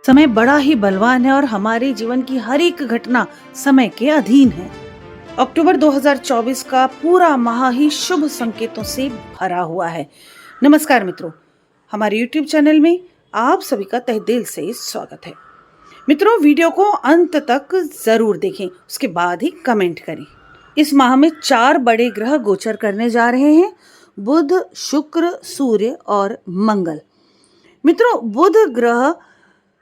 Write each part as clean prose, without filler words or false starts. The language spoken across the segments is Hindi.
समय बड़ा ही बलवान है और हमारे जीवन की हर एक घटना समय के अधीन है। अक्टूबर 2024 का पूरा माह ही शुभ संकेतों से भरा हुआ है। नमस्कार मित्रों, हमारे YouTube चैनल में आप सभी का तहे दिल से स्वागत है। मित्रों, वीडियो को अंत तक जरूर देखें, उसके बाद ही कमेंट करें। इस माह में 4 बड़े ग्रह गोचर करने जा रहे हैं: बुध, शुक्र, सूर्य और मंगल। मित्रों, बुध ग्रह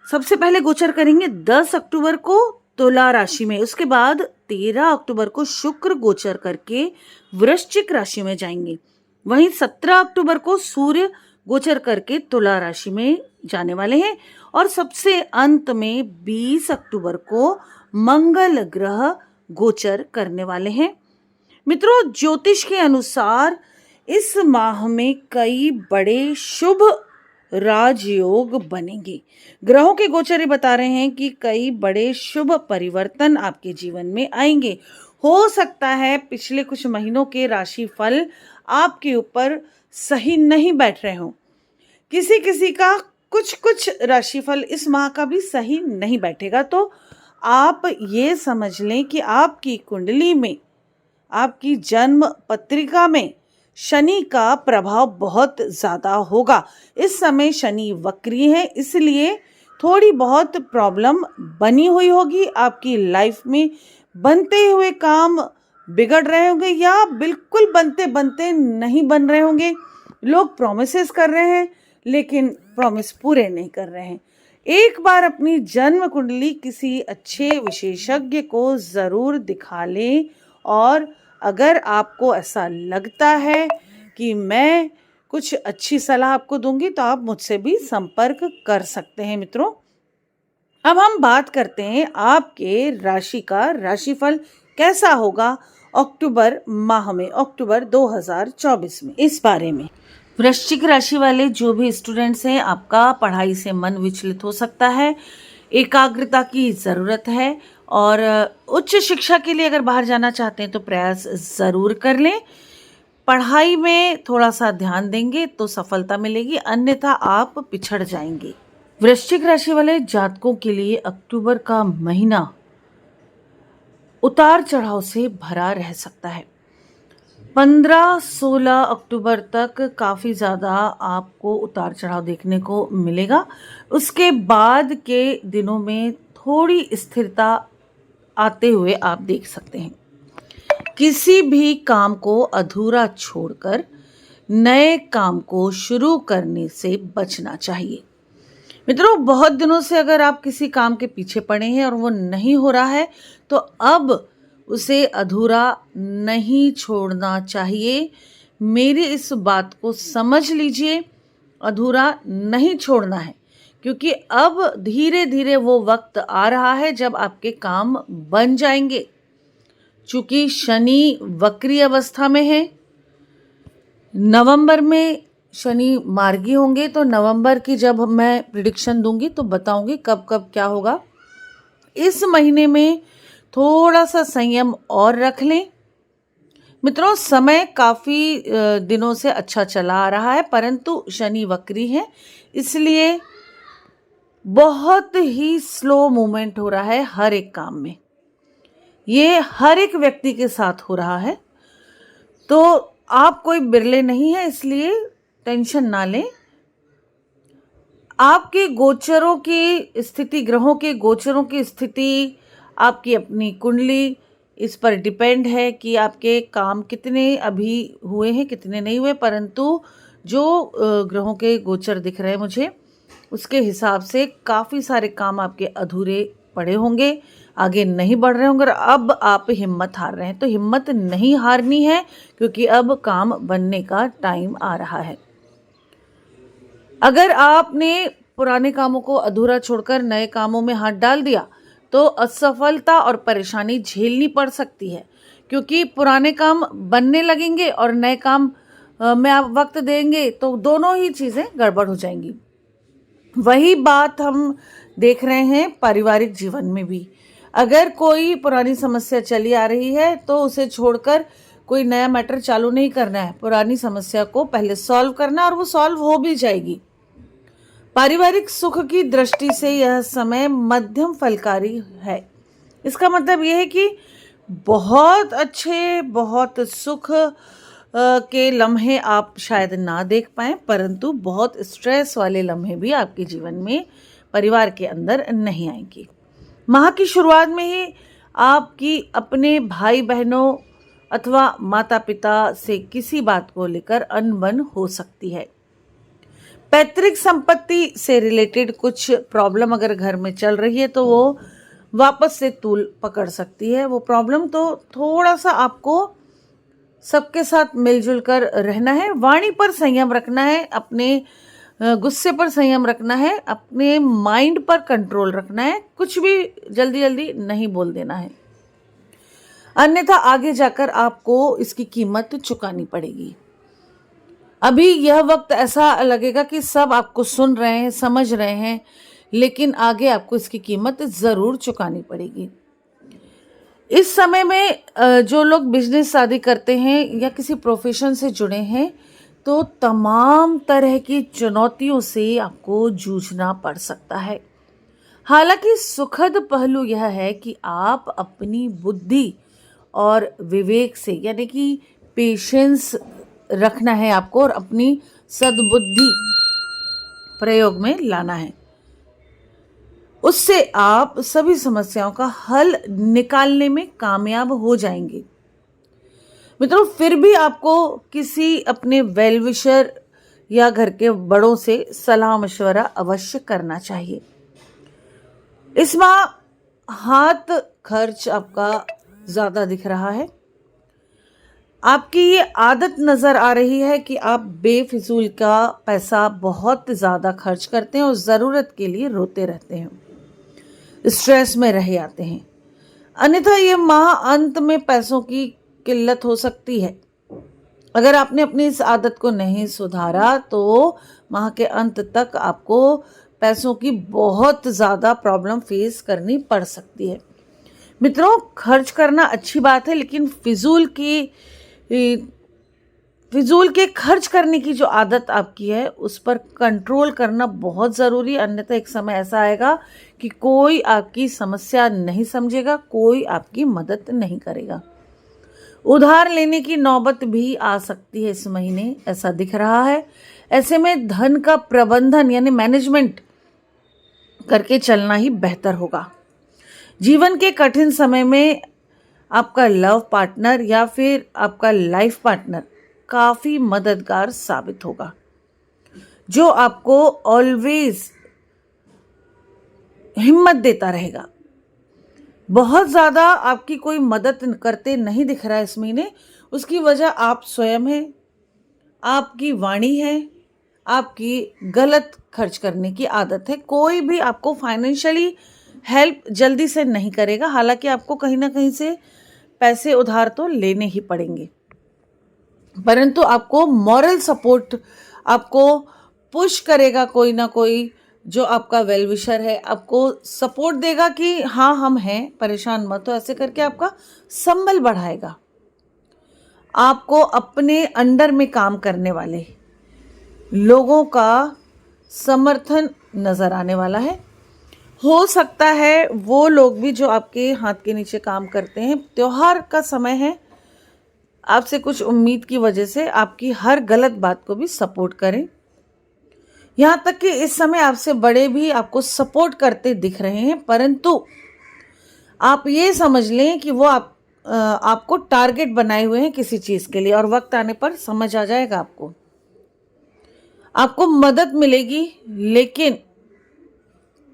सबसे पहले गोचर करेंगे 10 अक्टूबर को तुला राशि में। उसके बाद 13 अक्टूबर को शुक्र गोचर करके वृश्चिक राशि में जाएंगे। वहीं 17 अक्टूबर को सूर्य गोचर करके तुला राशि में जाने वाले हैं और सबसे अंत में 20 अक्टूबर को मंगल ग्रह गोचर करने वाले हैं। मित्रों, ज्योतिष के अनुसार इस माह में कई बड़े शुभ राजयोग बनेंगे। ग्रहों के गोचर बता रहे हैं कि कई बड़े शुभ परिवर्तन आपके जीवन में आएंगे। हो सकता है पिछले कुछ महीनों के राशि फल आपके ऊपर सही नहीं बैठ रहे हो। किसी किसी का कुछ राशिफल इस माह का भी सही नहीं बैठेगा, तो आप ये समझ लें कि आपकी कुंडली में, आपकी जन्म पत्रिका में शनि का प्रभाव बहुत ज़्यादा होगा। इस समय शनि वक्री है, इसलिए थोड़ी बहुत प्रॉब्लम बनी हुई होगी। आपकी लाइफ में बनते हुए काम बिगड़ रहे होंगे या बिल्कुल बनते बनते नहीं बन रहे होंगे। लोग प्रॉमिसेस कर रहे हैं लेकिन प्रॉमिस पूरे नहीं कर रहे हैं। एक बार अपनी जन्म कुंडली किसी अच्छे विशेषज्ञ को ज़रूर दिखा लें और अगर आपको ऐसा लगता है कि मैं कुछ अच्छी सलाह आपको दूंगी तो आप मुझसे भी संपर्क कर सकते हैं। मित्रों, अब हम बात करते हैं आपके राशि का राशिफल कैसा होगा अक्टूबर माह में, अक्टूबर 2024 में। इस बारे में वृश्चिक राशि वाले जो भी स्टूडेंट्स हैं, आपका पढ़ाई से मन विचलित हो सकता है, एकाग्रता की ज़रूरत है और उच्च शिक्षा के लिए अगर बाहर जाना चाहते हैं तो प्रयास ज़रूर कर लें। पढ़ाई में थोड़ा सा ध्यान देंगे तो सफलता मिलेगी, अन्यथा आप पिछड़ जाएंगे। वृश्चिक राशि वाले जातकों के लिए अक्टूबर का महीना उतार चढ़ाव से भरा रह सकता है। 15-16 अक्टूबर तक काफ़ी ज़्यादा आपको उतार चढ़ाव देखने को मिलेगा। उसके बाद के दिनों में थोड़ी स्थिरता आते हुए आप देख सकते हैं। किसी भी काम को अधूरा छोड़कर नए काम को शुरू करने से बचना चाहिए। मित्रों, बहुत दिनों से अगर आप किसी काम के पीछे पड़े हैं और वो नहीं हो रहा है तो अब उसे अधूरा नहीं छोड़ना चाहिए। मेरी इस बात को समझ लीजिए, अधूरा नहीं छोड़ना है, क्योंकि अब धीरे धीरे वो वक्त आ रहा है जब आपके काम बन जाएंगे। चूंकि शनि वक्री अवस्था में है, नवंबर में शनि मार्गी होंगे, तो नवंबर की जब मैं प्रिडिक्शन दूंगी तो बताऊंगी कब कब क्या होगा। इस महीने में थोड़ा सा संयम और रख लें। मित्रों, समय काफ़ी दिनों से अच्छा चला आ रहा है, परंतु शनि वक्री है, इसलिए बहुत ही स्लो मूवमेंट हो रहा है हर एक काम में। ये हर एक व्यक्ति के साथ हो रहा है, तो आप कोई बिरले नहीं है, इसलिए टेंशन ना लें। आपके गोचरों की स्थिति, ग्रहों के गोचरों की स्थिति, आपकी अपनी कुंडली, इस पर डिपेंड है कि आपके काम कितने अभी हुए हैं, कितने नहीं हुए। परंतु जो ग्रहों के गोचर दिख रहे हैं मुझे, उसके हिसाब से काफ़ी सारे काम आपके अधूरे पड़े होंगे, आगे नहीं बढ़ रहे होंगे। अब आप हिम्मत हार रहे हैं तो हिम्मत नहीं हारनी है, क्योंकि अब काम बनने का टाइम आ रहा है। अगर आपने पुराने कामों को अधूरा छोड़कर नए कामों में हाथ डाल दिया तो असफलता और परेशानी झेलनी पड़ सकती है, क्योंकि पुराने काम बनने लगेंगे और नए काम में आप वक्त देंगे तो दोनों ही चीज़ें गड़बड़ हो जाएंगी। वही बात हम देख रहे हैं पारिवारिक जीवन में भी। अगर कोई पुरानी समस्या चली आ रही है तो उसे छोड़कर कोई नया मैटर चालू नहीं करना है। पुरानी समस्या को पहले सॉल्व करना और वो सॉल्व हो भी जाएगी। पारिवारिक सुख की दृष्टि से यह समय मध्यम फलकारी है। इसका मतलब यह है कि बहुत अच्छे, बहुत सुख के लम्हे आप शायद ना देख पाएं, परंतु बहुत स्ट्रेस वाले लम्हे भी आपके जीवन में परिवार के अंदर नहीं आएंगे। माह की शुरुआत में ही आपकी अपने भाई बहनों अथवा माता पिता से किसी बात को लेकर अनबन हो सकती है। पैतृक संपत्ति से रिलेटेड कुछ प्रॉब्लम अगर घर में चल रही है तो वो वापस से तूल पकड़ सकती है। वो प्रॉब्लम तो थोड़ा सा आपको सबके साथ मिलजुल कर रहना है, वाणी पर संयम रखना है, अपने गुस्से पर संयम रखना है, अपने माइंड पर कंट्रोल रखना है, कुछ भी जल्दी जल्दी नहीं बोल देना है, अन्यथा आगे जाकर आपको इसकी कीमत चुकानी पड़ेगी। अभी यह वक्त ऐसा लगेगा कि सब आपको सुन रहे हैं, समझ रहे हैं, लेकिन आगे आपको इसकी कीमत ज़रूर चुकानी पड़ेगी। इस समय में जो लोग बिजनेस शादी करते हैं या किसी प्रोफेशन से जुड़े हैं तो तमाम तरह की चुनौतियों से आपको जूझना पड़ सकता है। हालांकि सुखद पहलू यह है कि आप अपनी बुद्धि और विवेक से, यानी कि पेशेंस रखना है आपको और अपनी सद्बुद्धि प्रयोग में लाना है। उससे आप सभी समस्याओं का हल निकालने में कामयाब हो जाएंगे। मित्रों, फिर भी आपको किसी अपने वेल विशर या घर के बड़ों से सलाह मशवरा अवश्य करना चाहिए। इस माह हाथ खर्च आपका ज्यादा दिख रहा है। आपकी ये आदत नजर आ रही है कि आप बेफिजूल का पैसा बहुत ज्यादा खर्च करते हैं और जरूरत के लिए रोते रहते हैं, स्ट्रेस में रह जाते हैं। अन्यथा ये माह अंत में पैसों की किल्लत हो सकती है। अगर आपने अपनी इस आदत को नहीं सुधारा तो माह के अंत तक आपको पैसों की बहुत ज़्यादा प्रॉब्लम फेस करनी पड़ सकती है। मित्रों, खर्च करना अच्छी बात है, लेकिन फिजूल के खर्च करने की जो आदत आपकी है उस पर कंट्रोल करना बहुत ज़रूरी है। अन्यथा एक समय ऐसा आएगा कि कोई आपकी समस्या नहीं समझेगा, कोई आपकी मदद नहीं करेगा। उधार लेने की नौबत भी आ सकती है इस महीने, ऐसा दिख रहा है। ऐसे में धन का प्रबंधन यानी मैनेजमेंट करके चलना ही बेहतर होगा। जीवन के कठिन समय में आपका लव पार्टनर या फिर आपका लाइफ पार्टनर काफ़ी मददगार साबित होगा, जो आपको ऑलवेज हिम्मत देता रहेगा। बहुत ज़्यादा आपकी कोई मदद करते नहीं दिख रहा है इस महीने। उसकी वजह आप स्वयं हैं, आपकी वाणी है, आपकी गलत खर्च करने की आदत है। कोई भी आपको फाइनेंशियली हेल्प जल्दी से नहीं करेगा। हालांकि आपको कहीं ना कहीं से पैसे उधार तो लेने ही पड़ेंगे, परंतु आपको मॉरल सपोर्ट आपको पुश करेगा कोई ना कोई, जो आपका वेल विशर है, आपको सपोर्ट देगा कि हाँ हम हैं, परेशान मत हो। ऐसे करके आपका संबल बढ़ाएगा। आपको अपने अंडर में काम करने वाले लोगों का समर्थन नजर आने वाला है। हो सकता है वो लोग भी जो आपके हाथ के नीचे काम करते हैं, त्योहार का समय है, आपसे कुछ उम्मीद की वजह से आपकी हर गलत बात को भी सपोर्ट करें। यहाँ तक कि इस समय आपसे बड़े भी आपको सपोर्ट करते दिख रहे हैं, परंतु आप ये समझ लें कि वो आपको टारगेट बनाए हुए हैं किसी चीज़ के लिए, और वक्त आने पर समझ आ जाएगा आपको मदद मिलेगी, लेकिन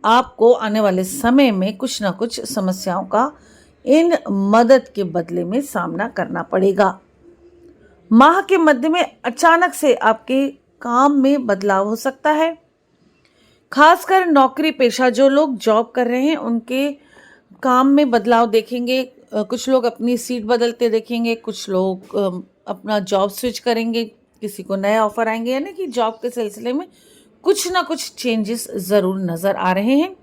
आपको आने वाले समय में कुछ ना कुछ समस्याओं का इन मदद के बदले में सामना करना पड़ेगा। माह के मध्य में अचानक से आपके काम में बदलाव हो सकता है। खासकर नौकरी पेशा जो लोग जॉब कर रहे हैं उनके काम में बदलाव देखेंगे। कुछ लोग अपनी सीट बदलते देखेंगे, कुछ लोग अपना जॉब स्विच करेंगे, किसी को नया ऑफर आएंगे, यानी कि जॉब के सिलसिले में कुछ ना कुछ चेंजेस ज़रूर नज़र आ रहे हैं।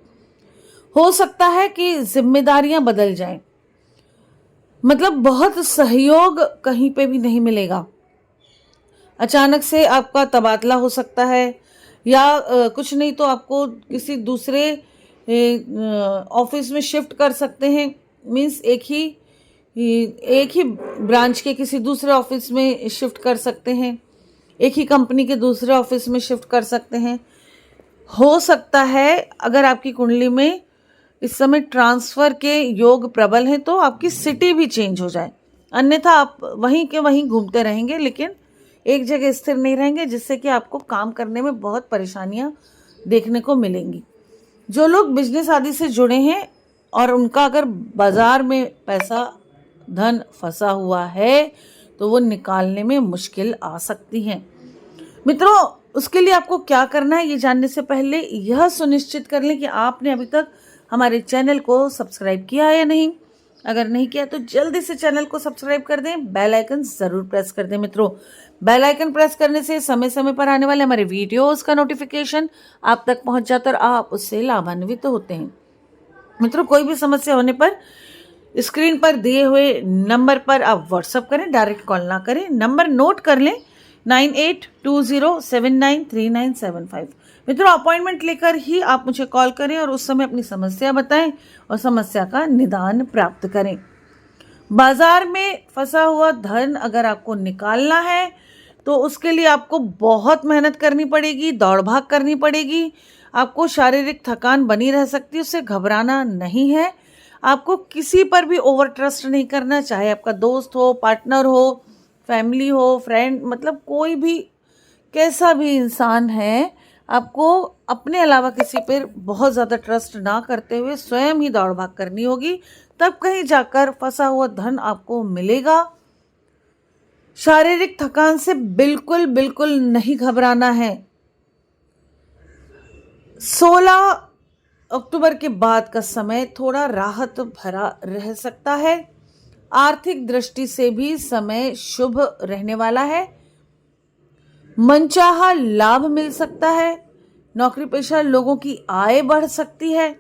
हो सकता है कि जिम्मेदारियां बदल जाएं, मतलब बहुत सहयोग कहीं पे भी नहीं मिलेगा। अचानक से आपका तबादला हो सकता है, या कुछ नहीं तो आपको किसी दूसरे ऑफिस में शिफ्ट कर सकते हैं। मीन्स एक ही ब्रांच के किसी दूसरे ऑफिस में शिफ्ट कर सकते हैं, एक ही कंपनी के दूसरे ऑफिस में शिफ्ट कर सकते हैं। हो सकता है अगर आपकी कुंडली में इस समय ट्रांसफर के योग प्रबल हैं तो आपकी सिटी भी चेंज हो जाए, अन्यथा आप वहीं के वहीं घूमते रहेंगे, लेकिन एक जगह स्थिर नहीं रहेंगे, जिससे कि आपको काम करने में बहुत परेशानियां देखने को मिलेंगी। जो लोग बिजनेस आदि से जुड़े हैं और उनका अगर बाजार में पैसा धन फंसा हुआ है तो वो निकालने में मुश्किल आ सकती है। मित्रों, उसके लिए आपको क्या करना है ये जानने से पहले यह सुनिश्चित कर लें कि आपने अभी तक हमारे चैनल को सब्सक्राइब किया है या नहीं। अगर नहीं किया तो जल्दी से चैनल को सब्सक्राइब कर दें, बेल आइकन जरूर प्रेस कर दें। मित्रों, बेल आइकन प्रेस करने से समय समय पर आने वाले हमारे वीडियोस का नोटिफिकेशन आप तक पहुंच जाता है और आप उससे लाभान्वित होते हैं। मित्रों, कोई भी समस्या होने पर स्क्रीन पर दिए हुए नंबर पर आप व्हाट्सएप करें, डायरेक्ट कॉल ना करें। नंबर नोट कर लें 9820793975। मित्रों, अपॉइंटमेंट लेकर ही आप मुझे कॉल करें और उस समय अपनी समस्या बताएं और समस्या का निदान प्राप्त करें। बाजार में फंसा हुआ धन अगर आपको निकालना है तो उसके लिए आपको बहुत मेहनत करनी पड़ेगी, दौड़ भाग करनी पड़ेगी। आपको शारीरिक थकान बनी रह सकती है, उससे घबराना नहीं है। आपको किसी पर भी ओवर ट्रस्ट नहीं करना, चाहे आपका दोस्त हो, पार्टनर हो, फैमिली हो, फ्रेंड, मतलब कोई भी कैसा भी इंसान है, आपको अपने अलावा किसी पर बहुत ज़्यादा ट्रस्ट ना करते हुए स्वयं ही दौड़ भाग करनी होगी, तब कहीं जाकर फंसा हुआ धन आपको मिलेगा। शारीरिक थकान से बिल्कुल बिल्कुल नहीं घबराना है। 16 अक्टूबर के बाद का समय थोड़ा राहत भरा रह सकता है। आर्थिक दृष्टि से भी समय शुभ रहने वाला है। मनचाहा लाभ मिल सकता है। नौकरी पेशा लोगों की आय बढ़ सकती है,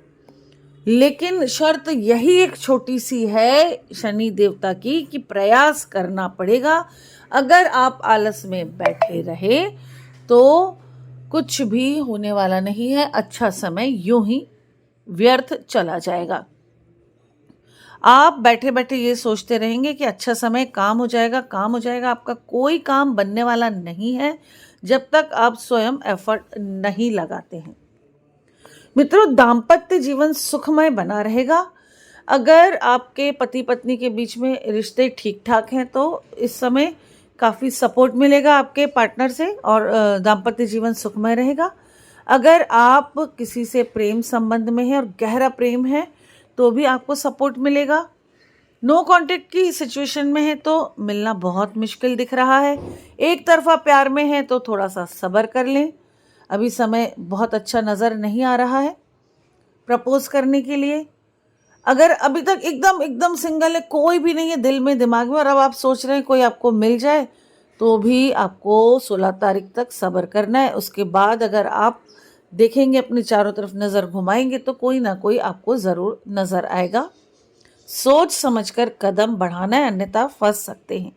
लेकिन शर्त यही एक छोटी सी है शनि देवता की कि प्रयास करना पड़ेगा। अगर आप आलस में बैठे रहे तो कुछ भी होने वाला नहीं है, अच्छा समय यूं ही व्यर्थ चला जाएगा। आप बैठे बैठे ये सोचते रहेंगे कि अच्छा समय, काम हो जाएगा, काम हो जाएगा। आपका कोई काम बनने वाला नहीं है जब तक आप स्वयं एफर्ट नहीं लगाते हैं। मित्रों, दाम्पत्य जीवन सुखमय बना रहेगा। अगर आपके पति पत्नी के बीच में रिश्ते ठीक ठाक हैं तो इस समय काफ़ी सपोर्ट मिलेगा आपके पार्टनर से और दाम्पत्य जीवन सुखमय रहेगा। अगर आप किसी से प्रेम संबंध में हैं और गहरा प्रेम है तो भी आपको सपोर्ट मिलेगा। नो कांटेक्ट की सिचुएशन में है तो मिलना बहुत मुश्किल दिख रहा है। एक तरफा प्यार में है तो थोड़ा सा सब्र कर लें, अभी समय बहुत अच्छा नज़र नहीं आ रहा है प्रपोज करने के लिए। अगर अभी तक एकदम एकदम सिंगल है, कोई भी नहीं है दिल में दिमाग में, और अब आप सोच रहे हैं कोई आपको मिल जाए, तो भी आपको 16 तारीख तक सब्र करना है। उसके बाद अगर आप देखेंगे, अपने चारों तरफ नज़र घुमाएंगे तो कोई ना कोई आपको ज़रूर नज़र आएगा। सोच समझकर कदम बढ़ाना है, अन्यथा फंस सकते हैं।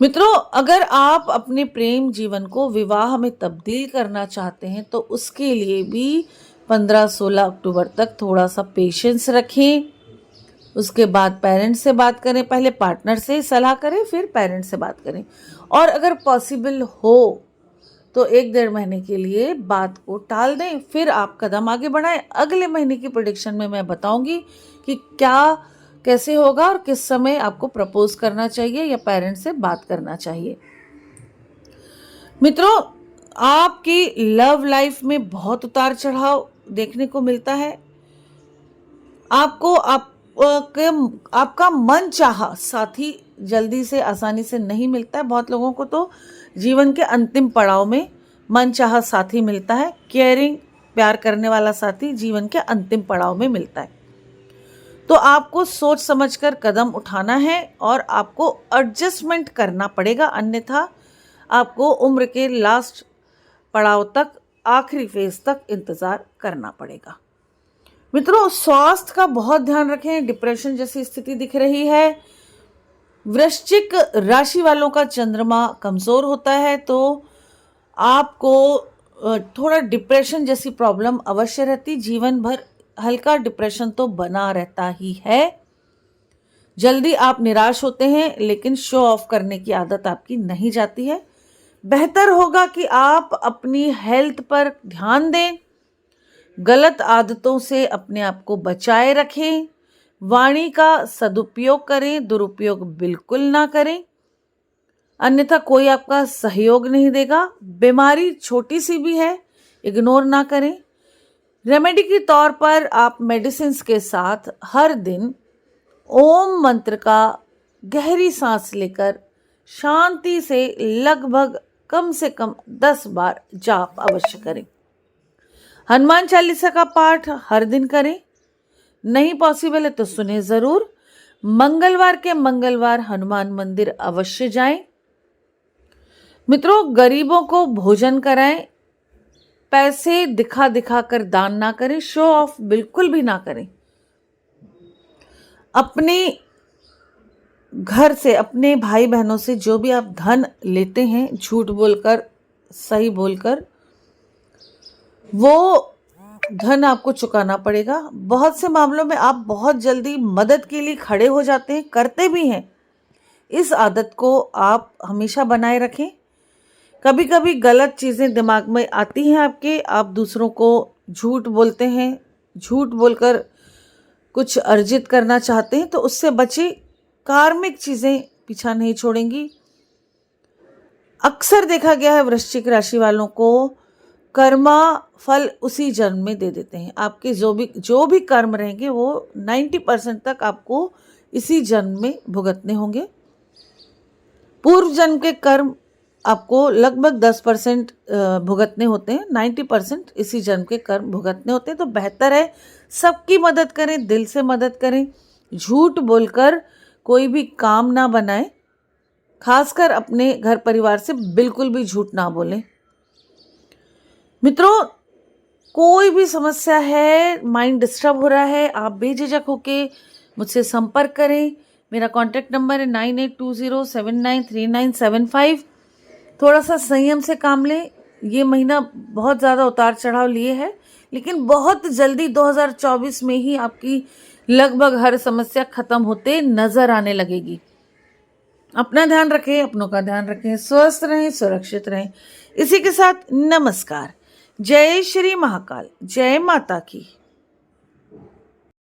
मित्रों, अगर आप अपने प्रेम जीवन को विवाह में तब्दील करना चाहते हैं तो उसके लिए भी 15-16 अक्टूबर तक थोड़ा सा पेशेंस रखें। उसके बाद पेरेंट्स से बात करें, पहले पार्टनर से सलाह करें, फिर पेरेंट्स से बात करें, और अगर पॉसिबल हो तो 1-1.5 महीने के लिए बात को टाल दें, फिर आप कदम आगे बढ़ाएं। अगले महीने की प्रेडिक्शन में मैं बताऊंगी कि क्या कैसे होगा और किस समय आपको प्रपोज करना चाहिए या पेरेंट्स से बात करना चाहिए। मित्रों, आपकी लव लाइफ में बहुत उतार चढ़ाव देखने को मिलता है। आपको आपका मन चाहा साथी जल्दी से आसानी से नहीं मिलता है। बहुत लोगों को तो जीवन के अंतिम पड़ाव में मन चाहा साथी मिलता है। केयरिंग, प्यार करने वाला साथी जीवन के अंतिम पड़ाव में मिलता है। तो आपको सोच समझकर कदम उठाना है और आपको एडजस्टमेंट करना पड़ेगा, अन्यथा आपको उम्र के लास्ट पड़ाव तक, आखिरी फेज तक इंतज़ार करना पड़ेगा। मित्रों, स्वास्थ्य का बहुत ध्यान रखें। डिप्रेशन जैसी स्थिति दिख रही है। वृश्चिक राशि वालों का चंद्रमा कमज़ोर होता है तो आपको थोड़ा डिप्रेशन जैसी प्रॉब्लम अवश्य रहती, जीवन भर हल्का डिप्रेशन तो बना रहता ही है। जल्दी आप निराश होते हैं, लेकिन शो ऑफ करने की आदत आपकी नहीं जाती है। बेहतर होगा कि आप अपनी हेल्थ पर ध्यान दें, गलत आदतों से अपने आप को बचाए रखें, वाणी का सदुपयोग करें, दुरुपयोग बिल्कुल ना करें, अन्यथा कोई आपका सहयोग नहीं देगा। बीमारी छोटी सी भी है, इग्नोर ना करें। रेमेडी के तौर पर आप मेडिसिन के साथ हर दिन ओम मंत्र का गहरी सांस लेकर शांति से लगभग कम से कम 10 बार जाप अवश्य करें। हनुमान चालीसा का पाठ हर दिन करें, नहीं पॉसिबल है तो सुने जरूर। मंगलवार के मंगलवार हनुमान मंदिर अवश्य जाएं। मित्रों, गरीबों को भोजन कराएं, पैसे दिखा दिखा कर दान ना करें, शो ऑफ बिल्कुल भी ना करें। अपने घर से, अपने भाई बहनों से जो भी आप धन लेते हैं, झूठ बोलकर सही बोलकर, वो धन आपको चुकाना पड़ेगा। बहुत से मामलों में आप बहुत जल्दी मदद के लिए खड़े हो जाते हैं, करते भी हैं। इस आदत को आप हमेशा बनाए रखें। कभी कभी गलत चीज़ें दिमाग में आती हैं आपके, आप दूसरों को झूठ बोलते हैं, झूठ बोलकर कुछ अर्जित करना चाहते हैं, तो उससे बचे। कार्मिक चीज़ें पीछा नहीं छोड़ेंगी। अक्सर देखा गया है वृश्चिक राशि वालों को कर्मा फल उसी जन्म में दे देते हैं। आपके जो भी कर्म रहेंगे वो 90% तक आपको इसी जन्म में भुगतने होंगे। पूर्व जन्म के कर्म आपको लगभग 10% भुगतने होते हैं, 90% इसी जन्म के कर्म भुगतने होते हैं। तो बेहतर है सबकी मदद करें, दिल से मदद करें, झूठ बोलकर कोई भी काम ना बनाए, खासकर अपने घर परिवार से बिल्कुल भी झूठ ना बोलें। मित्रों, कोई भी समस्या है, माइंड डिस्टर्ब हो रहा है, आप बेझिझक होके मुझसे संपर्क करें। मेरा कॉन्टैक्ट नंबर है 9820793975। थोड़ा सा संयम से काम लें। ये महीना बहुत ज़्यादा उतार चढ़ाव लिए है, लेकिन बहुत जल्दी 2024 में ही आपकी लगभग हर समस्या खत्म होते नजर आने लगेगी। अपना ध्यान रखें, अपनों का ध्यान रखें, स्वस्थ रहें, सुरक्षित रहें। इसी के साथ नमस्कार। जय श्री महाकाल, जय माता की।